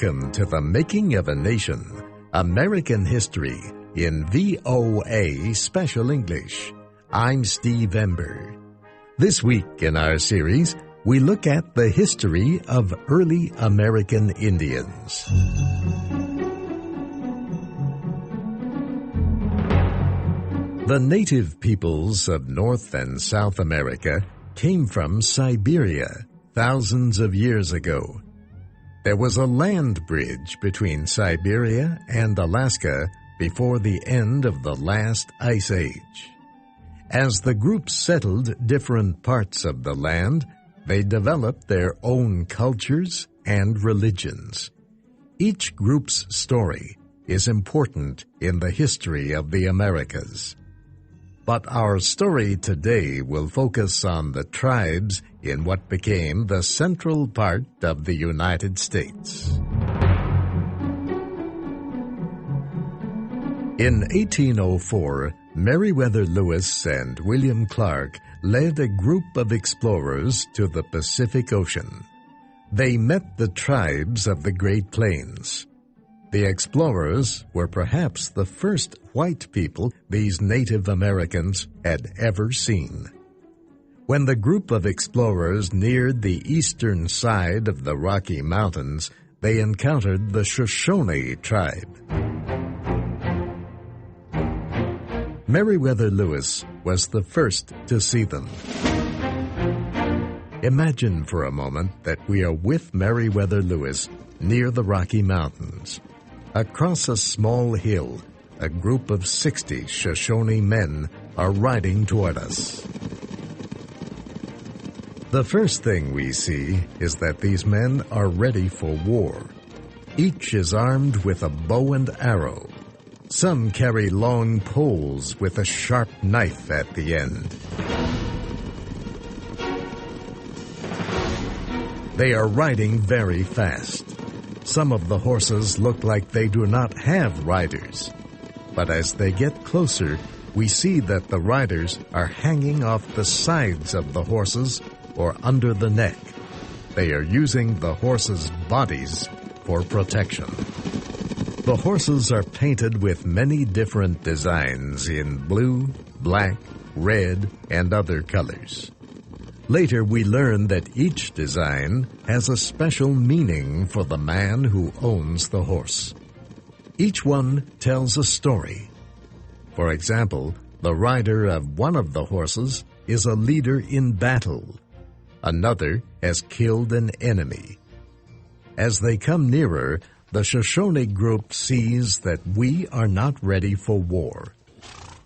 Welcome to the Making of a Nation, American History in VOA Special English. I'm Steve Ember. This week in our series, we look at the history of early American Indians. The native peoples of North and South America came from Siberia thousands of years ago. There was a land bridge between Siberia and Alaska before the end of the last ice age. As the groups settled different parts of the land, they developed their own cultures and religions. Each group's story is important in the history of the Americas. But our story today will focus on the tribes in what became the central part of the United States. In 1804, Meriwether Lewis and William Clark led a group of explorers to the Pacific Ocean. They met the tribes of the Great Plains. The explorers were perhaps the first white people these Native Americans had ever seen. When the group of explorers neared the eastern side of the Rocky Mountains, they encountered the Shoshone tribe. Meriwether Lewis was the first to see them. Imagine for a moment that we are with Meriwether Lewis near the Rocky Mountains. Across a small hill, a group of 60 Shoshone men are riding toward us. The first thing we see is that these men are ready for war. Each is armed with a bow and arrow. Some carry long poles with a sharp knife at the end. They are riding very fast. Some of the horses look like they do not have riders. But as they get closer, we see that the riders are hanging off the sides of the horses or under the neck. They are using the horses' bodies for protection. The horses are painted with many different designs in blue, black, red, and other colors. Later, we learn that each design has a special meaning for the man who owns the horse. Each one tells a story. For example, the rider of one of the horses is a leader in battle. Another has killed an enemy. As they come nearer, the Shoshone group sees that we are not ready for war.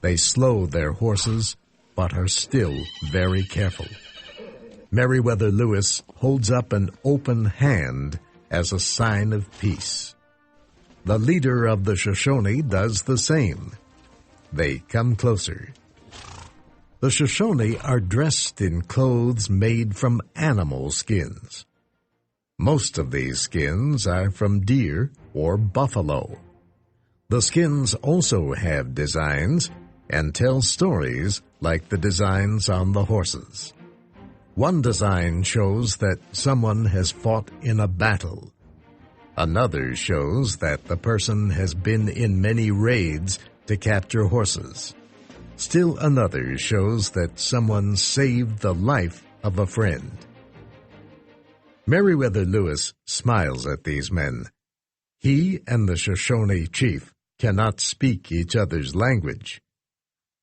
They slow their horses, but are still very careful. Meriwether Lewis holds up an open hand as a sign of peace. The leader of the Shoshone does the same. They come closer. The Shoshone are dressed in clothes made from animal skins. Most of these skins are from deer or buffalo. The skins also have designs and tell stories like the designs on the horses. One design shows that someone has fought in a battle. Another shows that the person has been in many raids to capture horses. Still another shows that someone saved the life of a friend. Meriwether Lewis smiles at these men. He and the Shoshone chief cannot speak each other's language.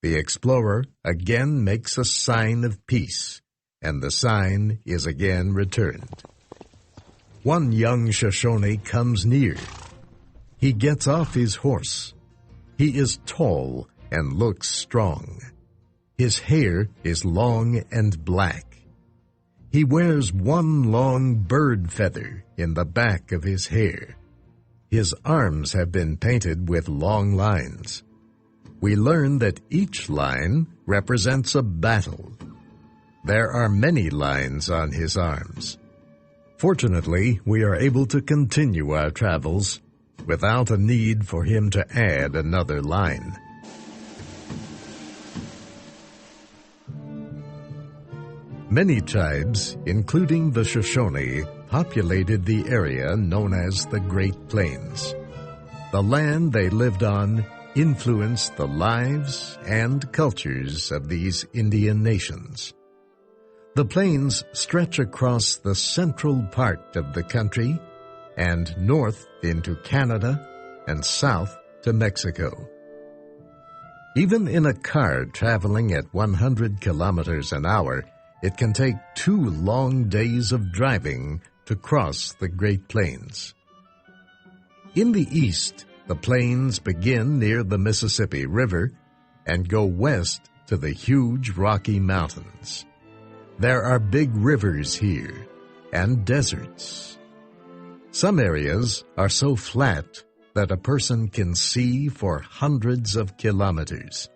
The explorer again makes a sign of peace, and the sign is again returned. One young Shoshone comes near. He gets off his horse. He is tall and looks strong. His hair is long and black. He wears one long bird feather in the back of his hair. His arms have been painted with long lines. We learn that each line represents a battle. There are many lines on his arms. Fortunately, we are able to continue our travels without a need for him to add another line. Many tribes, including the Shoshone, populated the area known as the Great Plains. The land they lived on influenced the lives and cultures of these Indian nations. The plains stretch across the central part of the country and north into Canada and south to Mexico. Even in a car traveling at 100 kilometers an hour, it can take 2 long days of driving to cross the Great Plains. In the east, the plains begin near the Mississippi River and go west to the huge Rocky Mountains. There are big rivers here and deserts. Some areas are so flat that a person can see for hundreds of kilometers.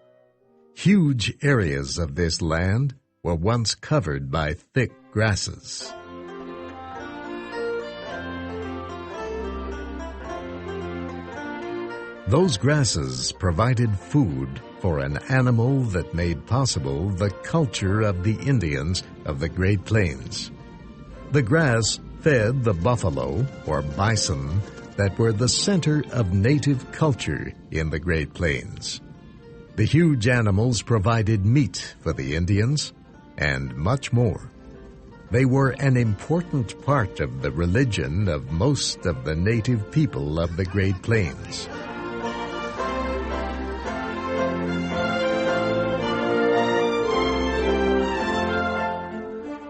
Huge areas of this land were once covered by thick grasses. Those grasses provided food for an animal that made possible the culture of the Indians of the Great Plains. The grass fed the buffalo or bison that were the center of native culture in the Great Plains. The huge animals provided meat for the Indians and much more. They were an important part of the religion of most of the native people of the Great Plains.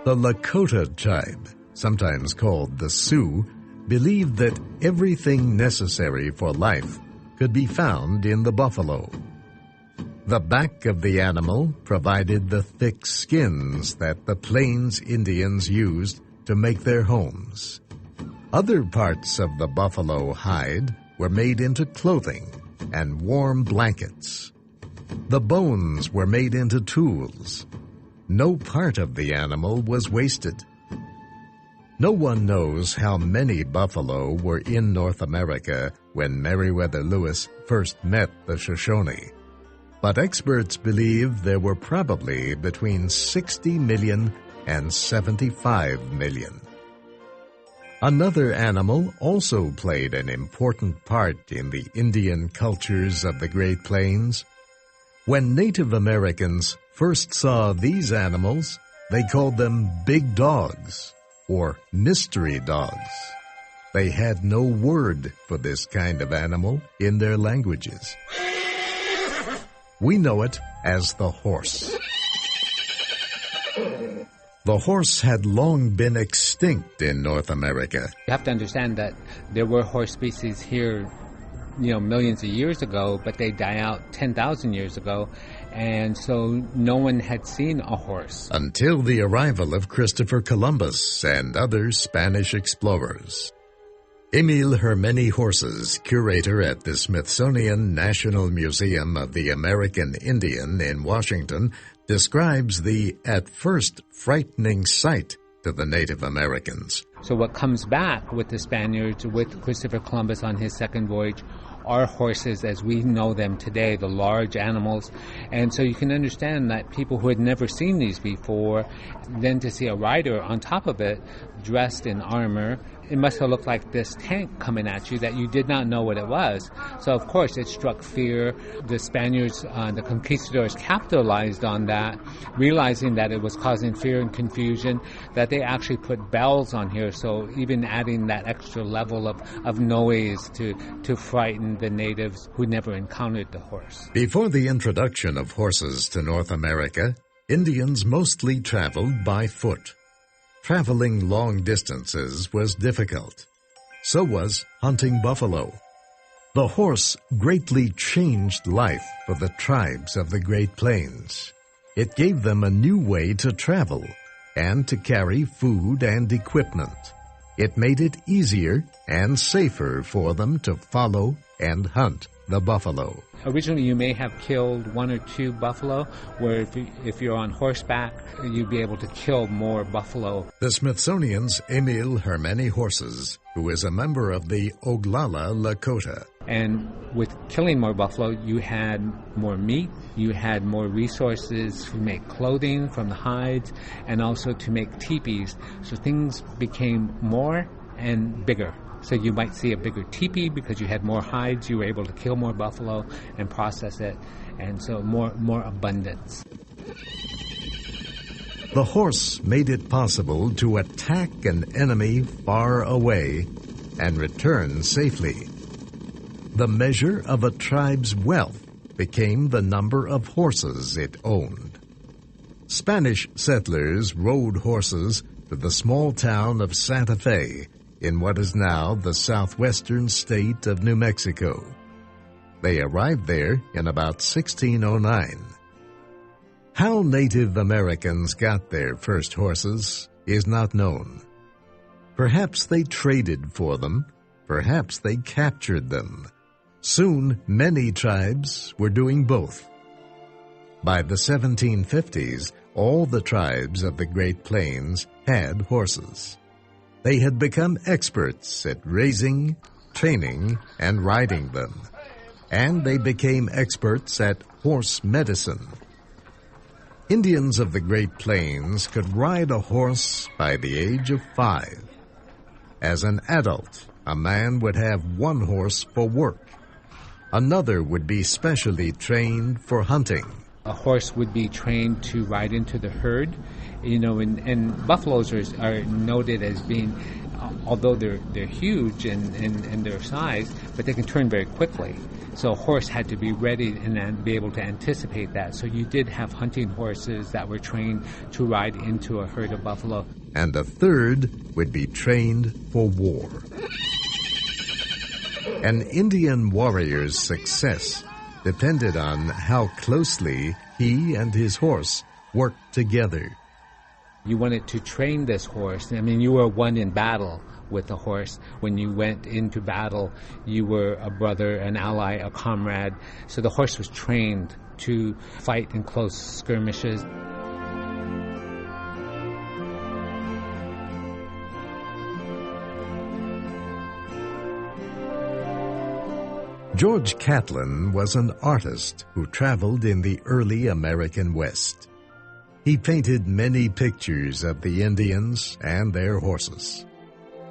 The Lakota tribe, sometimes called the Sioux, believed that everything necessary for life could be found in the buffalo. The back of the animal provided the thick skins that the Plains Indians used to make their homes. Other parts of the buffalo hide were made into clothing and warm blankets. The bones were made into tools. No part of the animal was wasted. No one knows how many buffalo were in North America when Meriwether Lewis first met the Shoshone, but experts believe there were probably between 60 million and 75 million. Another animal also played an important part in the Indian cultures of the Great Plains. When Native Americans first saw these animals, they called them big dogs or mystery dogs. They had no word for this kind of animal in their languages. We know it as the horse. The horse had long been extinct in North America. You have to understand that there were horse species here, millions of years ago, but they died out 10,000 years ago, and so no one had seen a horse. Until the arrival of Christopher Columbus and other Spanish explorers. Emil Hermeni Horses, curator at the Smithsonian National Museum of the American Indian in Washington, describes the, at first, frightening sight to the Native Americans. So what comes back with the Spaniards, with Christopher Columbus on his second voyage, are horses as we know them today, the large animals. And so you can understand that people who had never seen these before, then to see a rider on top of it, dressed in armor, it must have looked like this tank coming at you that you did not know what it was. So of course it struck fear. The Spaniards, the conquistadors, capitalized on that, realizing that it was causing fear and confusion, that they actually put bells on here, so even adding that extra level of noise to frighten the natives who never encountered the horse. Before the introduction of horses to North America, Indians mostly traveled by foot. Traveling long distances was difficult. So was hunting buffalo. The horse greatly changed life for the tribes of the Great Plains. It gave them a new way to travel and to carry food and equipment. It made it easier and safer for them to follow and hunt the buffalo. Originally, you may have killed 1 or 2 buffalo, where if you're on horseback, you'd be able to kill more buffalo. The Smithsonian's Emil Hermeni Horses, who is a member of the Oglala Lakota. And with killing more buffalo, you had more meat, you had more resources to make clothing from the hides, and also to make teepees. So things became more and bigger. So you might see a bigger teepee because you had more hides, you were able to kill more buffalo and process it, and so more abundance. The horse made it possible to attack an enemy far away and return safely. The measure of a tribe's wealth became the number of horses it owned. Spanish settlers rode horses to the small town of Santa Fe in what is now the southwestern state of New Mexico. They arrived there in about 1609. How Native Americans got their first horses is not known. Perhaps they traded for them, perhaps they captured them. Soon, many tribes were doing both. By the 1750s, all the tribes of the Great Plains had horses. They had become experts at raising, training, and riding them. And they became experts at horse medicine. Indians of the Great Plains could ride a horse by the age of 5. As an adult, a man would have one horse for work. Another would be specially trained for hunting. A horse would be trained to ride into the herd, and buffaloes are noted as being, although they're huge in their size, but they can turn very quickly. So a horse had to be ready and then be able to anticipate that. So you did have hunting horses that were trained to ride into a herd of buffalo. And a third would be trained for war. An Indian warrior's success depended on how closely he and his horse worked together. You wanted to train this horse. I mean, you were one in battle with the horse. When you went into battle, you were a brother, an ally, a comrade. So the horse was trained to fight in close skirmishes. George Catlin was an artist who traveled in the early American West. He painted many pictures of the Indians and their horses.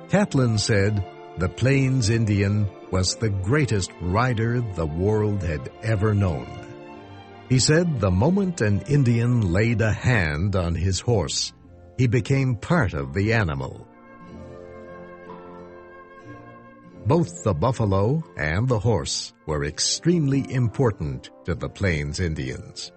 Catlin said the Plains Indian was the greatest rider the world had ever known. He said the moment an Indian laid a hand on his horse, he became part of the animal. Both the buffalo and the horse were extremely important to the Plains Indians.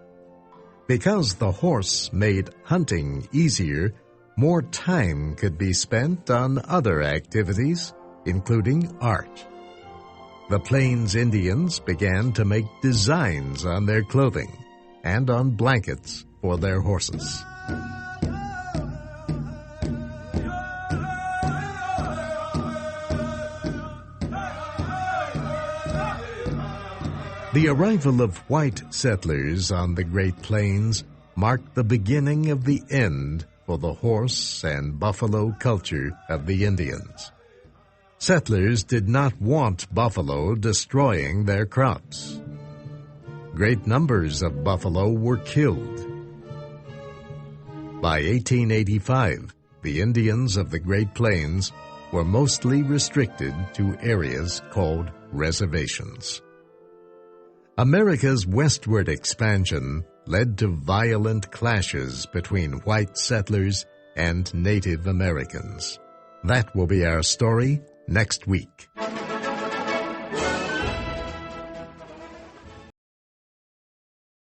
Because the horse made hunting easier, more time could be spent on other activities, including art. The Plains Indians began to make designs on their clothing and on blankets for their horses. The arrival of white settlers on the Great Plains marked the beginning of the end for the horse and buffalo culture of the Indians. Settlers did not want buffalo destroying their crops. Great numbers of buffalo were killed. By 1885, the Indians of the Great Plains were mostly restricted to areas called reservations. America's westward expansion led to violent clashes between white settlers and Native Americans. That will be our story next week.